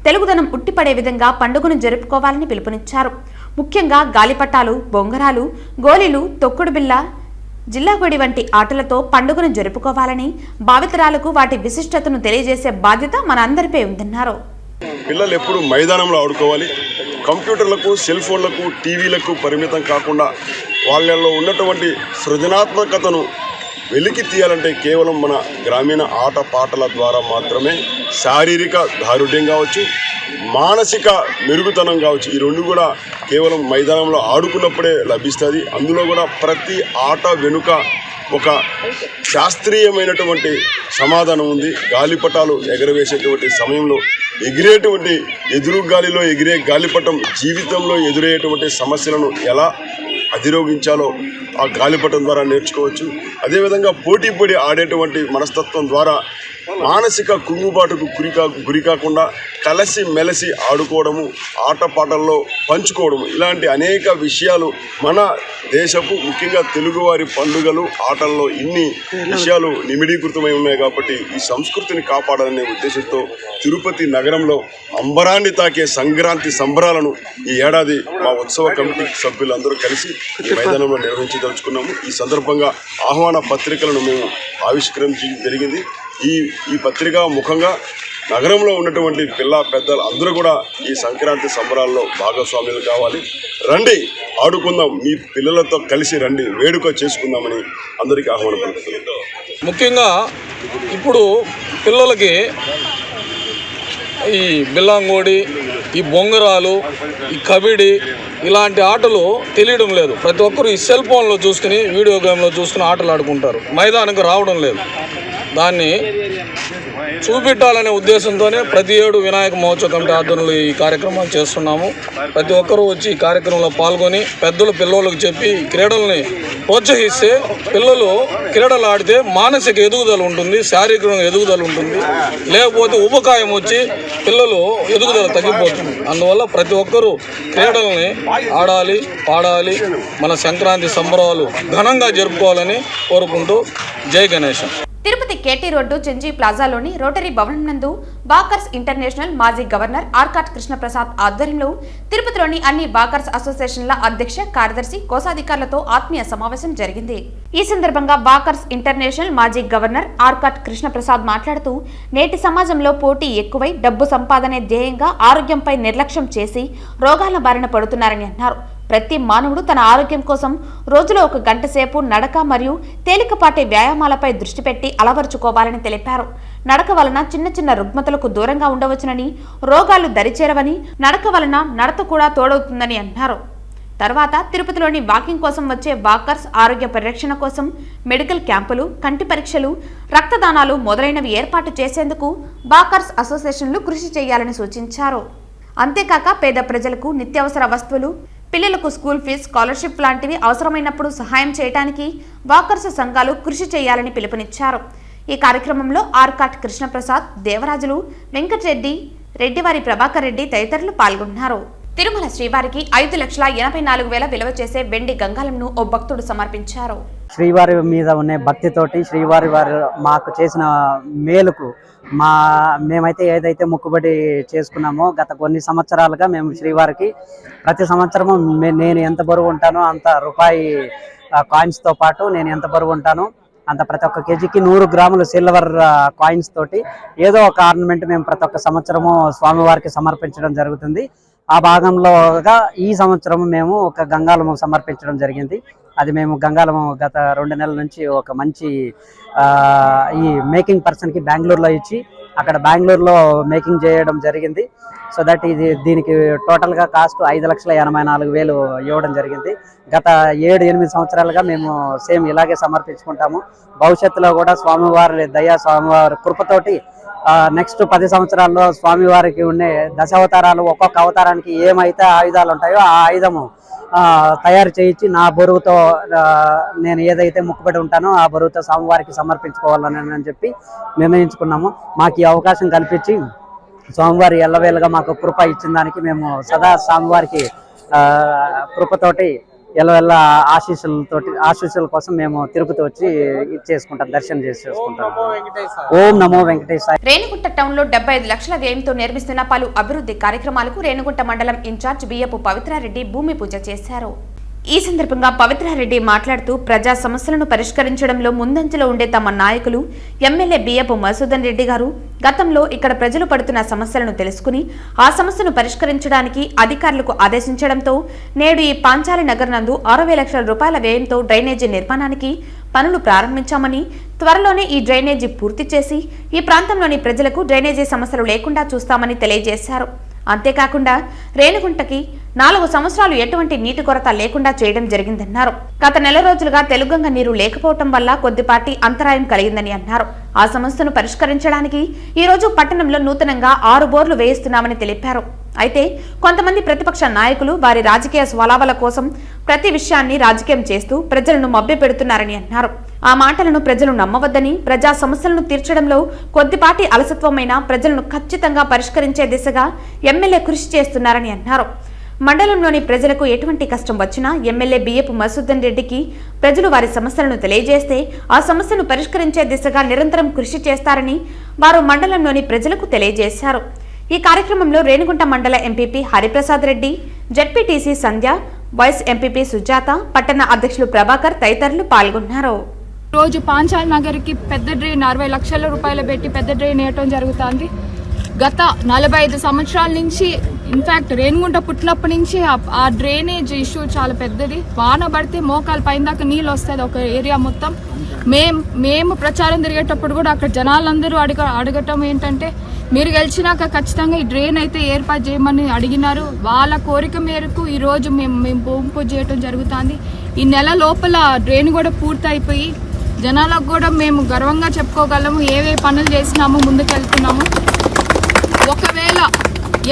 తెలుగుదనం ఉట్టిపడే విధంగా పండుగను జరుపుకోవాలని పిలుపునిచ్చారు. ముఖ్యంగా గాలిపటాలు, బొంగరాలు, గోలీలు, తొక్కుడు బిళ్ళ, జిల్లాగొడి వంటి ఆటలతో పండుగను జరుపుకోవాలని, భావితరాలకు వాటి విశిష్టతను తెలియజేసే బాధ్యత మనందరిపై ఉందన్నారు. పిల్లలు ఎప్పుడు మైదానంలో ఆడుకోవాలి. కంప్యూటర్లకు, సెల్ ఫోన్లకు, టీవీలకు పరిమితం కాకుండా వాళ్ళల్లో ఉన్నటువంటి సృజనాత్మకతను వెలికి తీయాలంటే కేవలం మన గ్రామీణ ఆట పాటల ద్వారా మాత్రమే శారీరక దారుఢ్యం కావచ్చు, మానసిక మెరుగుతనం కావచ్చు, ఈ రెండు కూడా కేవలం మైదానంలో ఆడుకున్నప్పుడే లభిస్తుంది. అందులో కూడా ప్రతి ఆట వెనుక ఒక శాస్త్రీయమైనటువంటి సమాధానం ఉంది. గాలిపటాలు ఎగరవేసేటువంటి సమయంలో ఎగిరేటువంటి ఎదురు గాలిలో ఎగిరే గాలిపటం జీవితంలో ఎదురయ్యేటువంటి సమస్యలను ఎలా అధిరోగించాలో ఆ గాలిపటం ద్వారా నేర్చుకోవచ్చు. అదేవిధంగా పోటీపడి ఆడేటువంటి మనస్తత్వం ద్వారా మానసిక కుంగుబాటుకు గురి కాకుండా కలిసి మెలిసి ఆడుకోవడము, ఆటపాటల్లో పంచుకోవడము, ఇలాంటి అనేక విషయాలు మన దేశపు ముఖ్యంగా తెలుగువారి పండుగలు, ఆటల్లో ఇన్ని విషయాలు నిమిడీకృతమై ఉన్నాయి. కాబట్టి ఈ సంస్కృతిని కాపాడాలనే ఉద్దేశంతో తిరుపతి నగరంలో అంబరాన్ని తాకే సంక్రాంతి సంబరాలను ఈ ఏడాది మా ఉత్సవ కమిటీ సభ్యులందరూ కలిసి ఈ మైదానంలో నిర్వహించదలుచుకున్నాము. ఈ సందర్భంగా ఆహ్వాన పత్రికలను మేము ఆవిష్కరించడం జరిగింది. ఈ పత్రిక ముఖంగా నగరంలో ఉన్నటువంటి పిల్ల పెద్దలు అందరూ కూడా ఈ సంక్రాంతి సంబరాల్లో భాగస్వాములు కావాలి. రండి, ఆడుకుందాం, మీ పిల్లలతో కలిసి రండి, వేడుక చేసుకుందామని అందరికీ ఆహ్వానం పలుకుతున్నాం. ముఖ్యంగా ఇప్పుడు పిల్లలకి ఈ బిల్లాంగోడి, ఈ బొంగరాలు, ఈ కబడ్డీ ఇలాంటి ఆటలు తెలియడం లేదు. ప్రతి ఒక్కరు ఈ సెల్ ఫోన్లో చూసుకుని, వీడియో గేమ్లో చూసుకుని ఆటలు ఆడుకుంటారు, మైదానికి రావడం లేదు. దాన్ని చూపెట్టాలనే ఉద్దేశంతోనే ప్రతి ఏడు వినాయక మహోత్సవ కమిటీ ఆధ్వర్యంలో ఈ కార్యక్రమాలు చేస్తున్నాము. ప్రతి ఒక్కరూ వచ్చి ఈ కార్యక్రమంలో పాల్గొని పెద్దలు పిల్లలకు చెప్పి క్రీడల్ని ప్రోత్సహిస్తే పిల్లలు క్రీడలు ఆడితే మానసిక ఎదుగుదల ఉంటుంది, శారీరక ఎదుగుదల ఉంటుంది. లేకపోతే ఉపకాయం వచ్చి పిల్లలు ఎదుగుదల తగ్గిపోతుంది. అందువల్ల ప్రతి ఒక్కరూ క్రీడల్ని ఆడాలి, పాడాలి, మన సంక్రాంతి సంబరాలు ఘనంగా జరుపుకోవాలని కోరుకుంటూ జై గణేష్. తిరుపతి కేటీ రోడ్డు చెంజీ ప్లాజాలోని రోటరీ భవనం నందు వాకర్స్ ఇంటర్నేషనల్ మాజీ గవర్నర్ ఆర్కాట్ కృష్ణప్రసాద్ ఆధ్వర్యంలో తిరుపతిలోని అన్ని వాకర్స్ అసోసియేషన్ల అధ్యక్ష, కార్యదర్శి, కోశాధికారులతో ఆత్మీయ సమావేశం జరిగింది. ఈ సందర్భంగా వాకర్స్ ఇంటర్నేషనల్ మాజీ గవర్నర్ ఆర్కాట్ కృష్ణప్రసాద్ మాట్లాడుతూ, నేటి సమాజంలో పోటీ ఎక్కువై డబ్బు సంపాదనే ధ్యేయంగా ఆరోగ్యంపై నిర్లక్ష్యం చేసి రోగాల బారిన పడుతున్నారని అన్నారు. ప్రతి మానవుడు తన ఆరోగ్యం కోసం రోజులో 1 గంట సేపు నడక మరియు తేలికపాటి వ్యాయామాలపై దృష్టి పెట్టి అలవరుచుకోవాలని తెలిపారు. నడక వలన చిన్న చిన్న రుగ్మతలకు దూరంగా ఉండవచ్చునని, రోగాలు దరిచేరవని, నడక వలన నడత కూడా తోడవుతుందని అన్నారు. తర్వాత తిరుపతిలోని వాకింగ్ కోసం వచ్చే వాకర్స్ ఆరోగ్య పరిరక్షణ కోసం మెడికల్ క్యాంపులు, కంటి పరీక్షలు, రక్తదానాలు మొదలైనవి ఏర్పాటు చేసేందుకు వాకర్స్ అసోసియేషన్లు కృషి చేయాలని సూచించారు. అంతేకాక పేద ప్రజలకు నిత్యావసర వస్తువులు, పిల్లలకు స్కూల్ ఫీజు, స్కాలర్షిప్ లాంటివి అవసరమైనప్పుడు సహాయం చేయడానికి వాకర్స్ సంఘాలు కృషి చేయాలని పిలుపునిచ్చారు. ఈ కార్యక్రమంలో ఆర్కాట్ కృష్ణప్రసాద్, దేవరాజులు, వెంకటరెడ్డి, రెడ్డివారి ప్రభాకర్ రెడ్డి తదితరులు పాల్గొన్నారు. తిరుమల శ్రీవారికి 5,84,000 విలువ చేసే వెండి గంగాలంను ఓ భక్తుడు సమర్పించారు. శ్రీవారి మీద ఉన్న భక్తితోటి శ్రీవారి వారు మాకు చేసిన మేలుకు మేమైతే ఏదైతే మొక్కుబడి చేసుకున్నామో గత కొన్ని సంవత్సరాలుగా మేము శ్రీవారికి ప్రతి సంవత్సరము నేను ఎంత బరువు ఉంటానో అంత రూపాయి కాయిన్స్తో పాటు నేను ఎంత బరువు ఉంటానో అంత ప్రతి ఒక్క కేజీకి 100 గ్రాములు సిల్వర్ కాయిన్స్ తోటి ఏదో ఒక ఆర్నమెంట్ మేము ప్రతి ఒక్క సంవత్సరము స్వామివారికి సమర్పించడం జరుగుతుంది. ఆ భాగంలోగా ఈ సంవత్సరం మేము ఒక గంగాలము సమర్పించడం జరిగింది. అది మేము గంగాలము గత 2 నెలల నుంచి ఒక మంచి ఈ మేకింగ్ పర్సన్కి బెంగళూరులో ఇచ్చి అక్కడ బెంగళూరులో మేకింగ్ చేయడం జరిగింది. సో దట్ దీనికి టోటల్గా కాస్ట్ 5,84,000 ఇవ్వడం జరిగింది. గత 7-8 సంవత్సరాలుగా మేము సేమ్ ఇలాగే సమర్పించుకుంటాము. భవిష్యత్తులో కూడా స్వామివారి దయా స్వామివారి కృపతోటి నెక్స్ట్ 10 సంవత్సరాల్లో స్వామివారికి ఉండే దశావతారాలు ఒక్కొక్క అవతారానికి ఏమైతే ఆయుధాలు ఉంటాయో ఆ ఆయుధము తయారు చేయించి నా బరువుతో నేను ఏదైతే మొక్కుబడి ఉంటానో ఆ బరువుతో స్వామివారికి సమర్పించుకోవాలని చెప్పి నిర్ణయించుకున్నాము. మాకు ఈ అవకాశం కల్పించి స్వామివారి ఎల్లవేళగా మాకు కృప ఇచ్చిన దానికి మేము సదా స్వామివారికి కృపతోటి ఎల్లవెల్ల ఆశీస్సుల కోసం మేము తిరుపతి వచ్చి చేసుకుంటాం, దర్శనం చేసుకుంటాం. ఓం నమో వెంకటేశాయ. రేణిగుంట టౌన్ లో 75 లక్షల వ్యయంతో నిర్మిస్తున్న పలు అభివృద్ధి కార్యక్రమాలకు రేణిగుంట మండలం ఇన్ఛార్జ్ బియ్యపు పవిత్రారెడ్డి భూమి పూజ చేశారు. ఈ సందర్భంగా పవిత్రారెడ్డి మాట్లాడుతూ ప్రజా సమస్యలను పరిష్కరించడంలో ముందంజలో ఉండే తమ నాయకులు ఎమ్మెల్యే బియ్యపు మధుసూదన్ రెడ్డి గారు గతంలో ఇక్కడ ప్రజలు పడుతున్న సమస్యలను తెలుసుకుని ఆ సమస్యను పరిష్కరించడానికి అధికారులకు ఆదేశించడంతో నేడు ఈ పాంచాలి నగర్ నందు 60 లక్షల రూపాయల వ్యయంతో డ్రైనేజీ నిర్మాణానికి పనులు ప్రారంభించామని, త్వరలోనే ఈ డ్రైనేజీ పూర్తి చేసి ఈ ప్రాంతంలోని ప్రజలకు డ్రైనేజీ సమస్యలు లేకుండా చూస్తామని తెలియజేశారు. అంతేకాకుండా రేణిగుంటకి 4 సంవత్సరాలు ఎటువంటి నీటి కొరత లేకుండా చేయడం జరిగిందన్నారు. గత నెల రోజులుగా తెలుగంగ నీరు లేకపోవటం వల్ల కొద్దిపాటి అంతరాయం కలిగిందని అన్నారు. ఆ సమస్యను పరిష్కరించడానికి ఈ రోజు పట్టణంలో నూతనంగా 6 బోర్లు వేయిస్తున్నామని తెలిపారు. అయితే కొంతమంది ప్రతిపక్ష నాయకులు వారి రాజకీయ స్వలాభాల కోసం ప్రతి విషయాన్ని రాజకీయం చేస్తూ ప్రజలను మభ్యపెడుతున్నారని అన్నారు. ఆ మాటలను ప్రజలు నమ్మవద్దని, ప్రజా సమస్యలను తీర్చడంలో కొద్దిపాటి అలసత్వమైన ప్రజలను ఖచ్చితంగా పరిష్కరించే దిశగా ఎమ్మెల్యే కృషి చేస్తున్నారని అన్నారు. మండలంలోని ప్రజలకు ఎటువంటి కష్టం వచ్చినా ఎమ్మెల్యే బియ్యపు మధుసూదన్ రెడ్డికి ప్రజలు వారి సమస్యలను తెలియజేస్తే ఆ సమస్యను పరిష్కరించే దిశగా నిరంతరం కృషి చేస్తారని వారు మండలంలోని ప్రజలకు తెలియజేశారు. ఈ కార్యక్రమంలో రేణిగుంట మండల ఎంపీపీ హరిప్రసాద్ రెడ్డి, జెడ్పీటీసీ సంధ్య, వైస్ ఎంపీపీ సుజాత, పట్టణ అధ్యక్షులు ప్రభాకర్ తదితరులు పాల్గొన్నారు. రోజు పాంచాల్ నగర్కి పెద్ద డ్రైన్ 60 లక్షల రూపాయలు పెట్టి పెద్ద డ్రైన్ వేయటం జరుగుతుంది. గత 45 సంవత్సరాల నుంచి, ఇన్ఫ్యాక్ట్ రేణిగుంట పుట్టినప్పటి నుంచి ఆ డ్రైనేజ్ ఇష్యూ చాలా పెద్దది. వాన పడితే మోకాలు పైన దాకా నీళ్ళు వస్తుంది ఒక ఏరియా మొత్తం. మేము ప్రచారం తిరిగేటప్పుడు కూడా అక్కడ జనాలందరూ అడగటం ఏంటంటే, మీరు గెలిచినాక ఖచ్చితంగా ఈ డ్రైన్ అయితే ఏర్పాటు చేయమని అడిగినారు. వాళ్ళ కోరిక మేరకు ఈరోజు మేము భూమి పూజ చేయటం జరుగుతుంది. ఈ నెల లోపల డ్రైన్ కూడా పూర్తి అయిపోయి జనాలకు కూడా మేము గర్వంగా చెప్పుకోగలము ఏవే పనులు చేసినాము, ముందుకెళ్తున్నాము. ఒకవేళ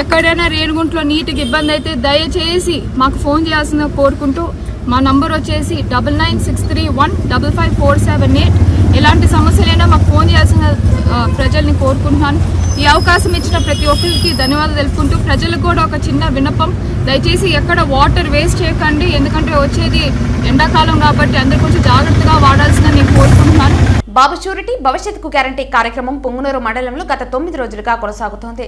ఎక్కడైనా రేణిగుంటలో నీటికి ఇబ్బంది అయితే దయచేసి మాకు ఫోన్ చేయాల్సిందిగా కోరుకుంటూ, మా నంబర్ వచ్చేసి 9963155478. ఎలాంటి సమస్యలైనా మాకు ఫోన్ చేయాల్సిన ప్రజల్ని కోరుకుంటున్నాను. ఈ అవకాశం ఇచ్చిన ప్రతి ఒక్కరికి ధన్యవాదాలు తెలుపుకుంటూ, ప్రజలకు కూడా ఒక చిన్న విన్నపం, దయచేసి ఎక్కడ వాటర్ వేస్ట్ చేయకండి. ఎందుకంటే వచ్చేది ఎండాకాలం కాబట్టి అందరూ కొంచెం జాగ్రత్తగా వాడాల్సిందని నేను కోరుకుంటున్నాను. బాబు షూరిటీ భవిష్యత్తుకు గ్యారంటీ కార్యక్రమం పొంగునూరు మండలంలో గత 9 రోజులుగా కొనసాగుతోంది.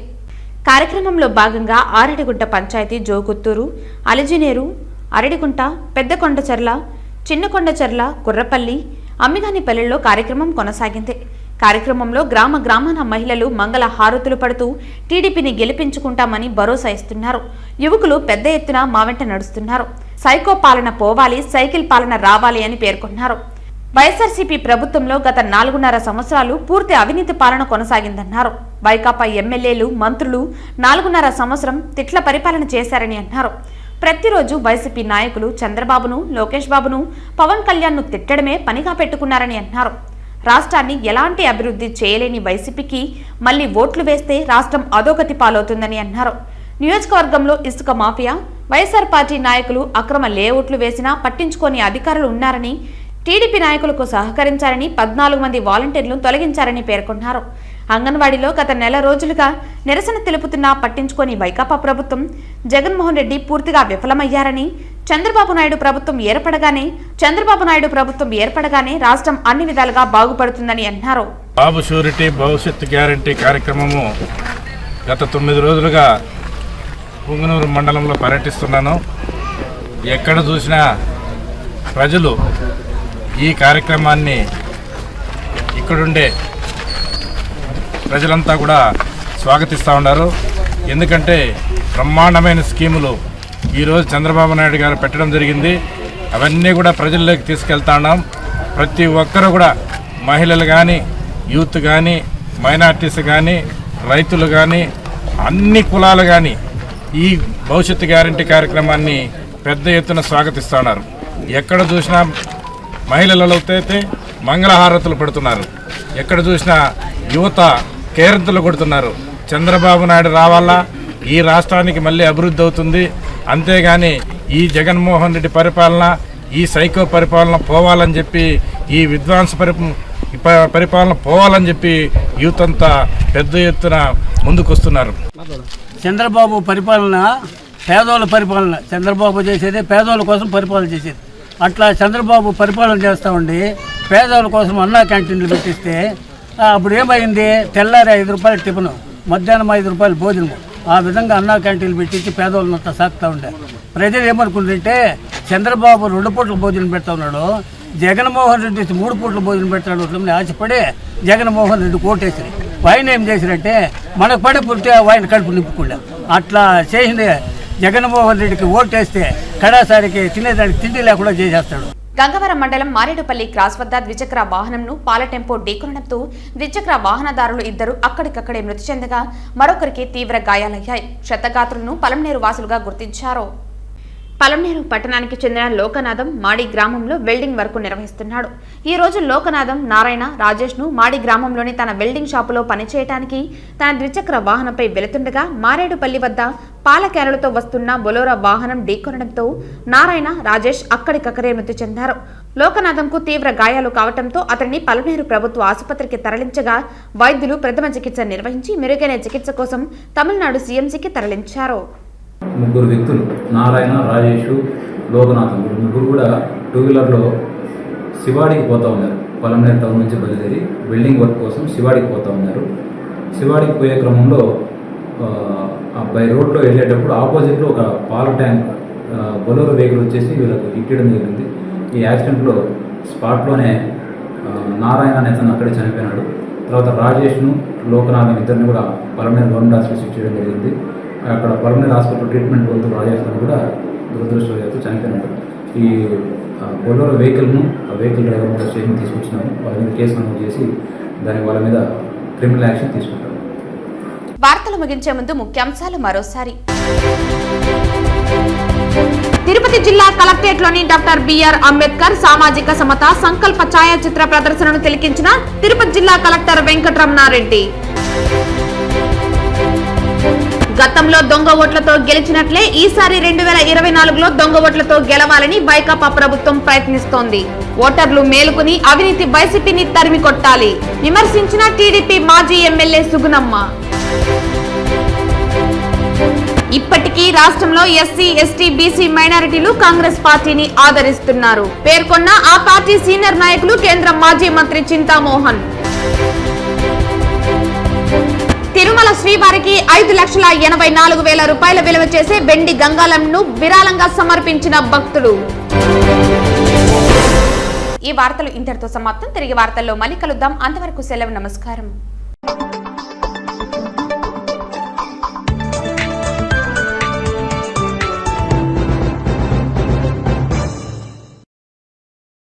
కార్యక్రమంలో భాగంగా ఆరడిగుంట పంచాయతీ జోగుత్తూరు, అలిజినేరు, అరడిగుంట, పెద్దకొండచర్ల, చిన్నకొండచర్ల, కుర్రపల్లి, అమ్మిగానిపల్లెల్లో కార్యక్రమం కొనసాగింది. కార్యక్రమంలో గ్రామాన మహిళలు మంగళ హారతులు పడుతూ టీడీపీని గెలిపించుకుంటామని భరోసా ఇస్తున్నారు. యువకులు పెద్ద ఎత్తున మా వెంట నడుస్తున్నారు. సైకో పాలన పోవాలి, సైకిల్ పాలన రావాలి అని పేర్కొన్నారు. వైఎస్ఆర్సీపీ ప్రభుత్వంలో గత 4.5 సంవత్సరాలు పూర్తి అవినీతి పాలన కొనసాగిందన్నారు. వైకాపా ఎమ్మెల్యేలు, మంత్రులు 4.5 సంవత్సరం తిట్ల పరిపాలన చేశారని అన్నారు. ప్రతిరోజు వైసీపీ నాయకులు చంద్రబాబును, లోకేష్ బాబును, పవన్ కళ్యాణ్ను తిట్టడమే పనిగా పెట్టుకున్నారని అన్నారు. రాష్ట్రాన్ని ఎలాంటి అభివృద్ధి చేయలేని వైసీపీకి మళ్లీ ఓట్లు వేస్తే రాష్ట్రం అధోగతి పాలవుతుందని అన్నారు. నియోజకవర్గంలో ఇసుక మాఫియా, వైఎస్ఆర్ పార్టీ నాయకులు అక్రమ లేఅవుట్లు వేసినా పట్టించుకోని అధికారులు ఉన్నారని, టీడీపీ నాయకులకు సహకరించారని 14 మంది వాలంటీర్లను తొలగించారని పేర్కొన్నారు. అంగన్వాడీలో గత నెల రోజులుగా నిరసన తెలుపుతున్నా పట్టించుకోని వైకాపా ప్రభుత్వం, జగన్మోహన్ రెడ్డి పూర్తిగా విఫలమయ్యారని, చంద్రబాబు నాయుడు ప్రభుత్వం ఏర్పడగానే రాష్ట్రం అన్ని విధాలుగా బాగుపడుతుందని అన్నారు. బాబు షూరిటీ భవిష్యత్తు గ్యారంటీ కార్యక్రమము గత 9 రోజులుగా పొంగునూరు మండలంలో పర్యటిస్తున్నాను. ఎక్కడ చూసినా ప్రజలు ఈ కార్యక్రమాన్ని, ఇక్కడుండే ప్రజలంతా కూడా స్వాగతిస్తూ ఉన్నారు. ఎందుకంటే బ్రహ్మాండమైన స్కీములు ఈరోజు చంద్రబాబు నాయుడు గారు పెట్టడం జరిగింది. అవన్నీ కూడా ప్రజల్లోకి తీసుకెళ్తా ఉన్నాం. ప్రతి ఒక్కరు కూడా, మహిళలు కానీ, యూత్ కానీ, మైనార్టీస్ కానీ, రైతులు కానీ, అన్ని కులాలు కానీ ఈ భవిష్యత్తు గ్యారంటీ కార్యక్రమాన్ని పెద్ద ఎత్తున స్వాగతిస్తున్నారు. ఎక్కడ చూసినా మహిళలలో అయితే మంగళహారతులు పెడుతున్నారు, ఎక్కడ చూసినా యువత కేరింతలు కొడుతున్నారు. చంద్రబాబు నాయుడు రావాలా, ఈ రాష్ట్రానికి మళ్ళీ అభివృద్ధి అవుతుంది, అంతేగాని ఈ జగన్మోహన్ రెడ్డి పరిపాలన, ఈ సైకో పరిపాలన పోవాలని చెప్పి, ఈ విధ్వంస పరిపాలన పోవాలని చెప్పి యూత్ అంతా పెద్ద ఎత్తున ముందుకొస్తున్నారు. చంద్రబాబు పరిపాలన పేదోళ్ళ పరిపాలన, చంద్రబాబు చేసేదే పేదోళ్ళ కోసం పరిపాలన చేసేది. అట్లా చంద్రబాబు పరిపాలన చేస్తూ ఉండి పేదోళ్ళ కోసం అన్నా క్యాంటీన్లు పెట్టిస్తే అప్పుడు ఏమైంది? తెల్లారి 5 రూపాయలు టిఫిను, మధ్యాహ్నం 5 రూపాయలు భోజనము. ఆ విధంగా అన్నా క్యాంటీన్లు పెట్టించి పేదోళ్ళనంతా సాగుతూ ఉండే. ప్రజలు ఏమనుకుంటుంటే చంద్రబాబు 2 పూట్ల భోజనం పెడతా ఉన్నాడు, జగన్మోహన్ రెడ్డి 3 పూట్ల భోజనం పెట్టాడు అట్లా ఆశపడి జగన్మోహన్ రెడ్డి కోటేసారు. ఆయన ఏం చేశారంటే మనకు పడే పుట్టి ఆయన కడుపు నింపుకుండా అట్లా చేసింది. జగన్మోహన్ రెడ్డికి ఓటేస్తే కడాసారికి తినేదానికి తిండి లేకుండా చేసేస్తాడు. గంగవరం మండలం మారేడుపల్లి క్రాస్ వద్ద ద్విచక్ర వాహనంను పాల టెంపో ఢీకొనడంతో ద్విచక్ర వాహనదారులు 2 అక్కడికక్కడే మృతి చెందగా మరొకరికి తీవ్ర గాయాలయ్యాయి. క్షతగాత్రులను పలంనేరు వాసులుగా గుర్తించారు. పలంనేరు పట్టణానికి చెందిన లోకనాథం మాడి గ్రామంలో వెల్డింగ్ వర్క్ నిర్వహిస్తున్నాడు. ఈ రోజు లోకనాథం నారాయణ రాజేష్ ను మాడి గ్రామంలోని తన వెల్డింగ్ షాపులో పనిచేయడానికి తన ద్విచక్ర వాహనంపై వెళుతుండగా మారేడుపల్లి వద్ద పాల క్యానులతో వస్తున్న బొలోరా వాహనం ఢీకొనడంతో నారాయణ రాజేష్ అక్కడికక్కడే మృతి చెందారు. లోకనాథంకు తీవ్ర గాయాలు కావడంతో అతన్ని పలంనేరు ప్రభుత్వ ఆసుపత్రికి తరలించగా వైద్యులు ప్రథమ చికిత్స నిర్వహించి మెరుగైన చికిత్స కోసం తమిళనాడు సీఎంసీకి తరలించారు. 3 వ్యక్తులు నారాయణ, రాజేష్, లోకనాథం, 3 కూడా 2 వీలర్లో శివాడికి పోతూ ఉన్నారు. పలంనేరు టౌన్ నుంచి బయలుదేరి వెల్డింగ్ వర్క్ కోసం శివాడికి పోతూ ఉన్నారు. శివాడికి పోయే క్రమంలో బై రోడ్లో వెళ్ళేటప్పుడు ఆపోజిట్లో ఒక పాల ట్యాంక్ బొలోరో వెహికల్ వచ్చేసి వీళ్ళకు ఇక్కడం జరిగింది. ఈ యాక్సిడెంట్లో స్పాట్లోనే నారాయణ అనే అతను అక్కడే చనిపోయినాడు. తర్వాత రాజేష్ను, లోకనాథం ఇద్దరిని కూడా పలంనేరు గవర్నమెంట్ హాస్పిటల్ షిఫ్ట్ చేయడం జరిగింది. అక్కడ పల్మనరీ హాస్పిటల్ ట్రీట్మెంట్ పొందుతూ రాజేష్ కూడా దురదృష్టవశాత్తు చనిపోయినట్టు. ఈ బొలోరో వెహికల్ను ఆ వెహికల్ డ్రైవర్ కూడా స్టేషన్ తీసుకొచ్చినాము. వాళ్ళ మీద కేసు నమోదు చేసి వాళ్ళ మీద క్రిమినల్ యాక్షన్ తీసుకుంటారు. వార్తలు ముగించే ముందు ముఖ్యాంశాలు మరోసారి. తిరుపతి జిల్లా కలెక్టరేట్లోని డాక్టర్ బిఆర్ అంబేద్కర్ సామాజిక సమత సంకల్ప ఛాయాచిత్ర ప్రదర్శనను తిలకించిన తిరుపతి జిల్లా కలెక్టర్ వెంకటరమణారెడ్డి. గతంలో దొంగ ఓట్లతో గెలిచినట్లే ఈసారి 2024లో దొంగ ఓట్లతో గెలవాలని వైకాపా ప్రభుత్వం ప్రయత్నిస్తోంది. ఓటర్లు మేలుకుని అవినీతి వైసీపీని తరిమి కొట్టాలి విమర్శించిన టీడీపీ మాజీ ఎమ్మెల్యే సుగుణమ్మ. ఇప్పటికీ రాష్ట్రంలో ఎస్సీ, ఎస్టీ, బీసీ మైనారిటీలు కాంగ్రెస్ పార్టీని ఆదరిస్తున్నారు పేర్కొన్న ఆ పార్టీ సీనియర్ నాయకులు కేంద్ర మాజీ మంత్రి చింతామోహన్. తిరుమల శ్రీవారికి 5,84,000 రూపాయల విలువ చేసే వెండి గంగాలంను విరాళంగా సమర్పించిన భక్తులు. ఈ వార్తలు ఇంతటితో సమాప్తం. తిరిగి వార్తల్లో మళ్ళీ కలుద్దాం. అంతవరకు సెలవు. నమస్కారం.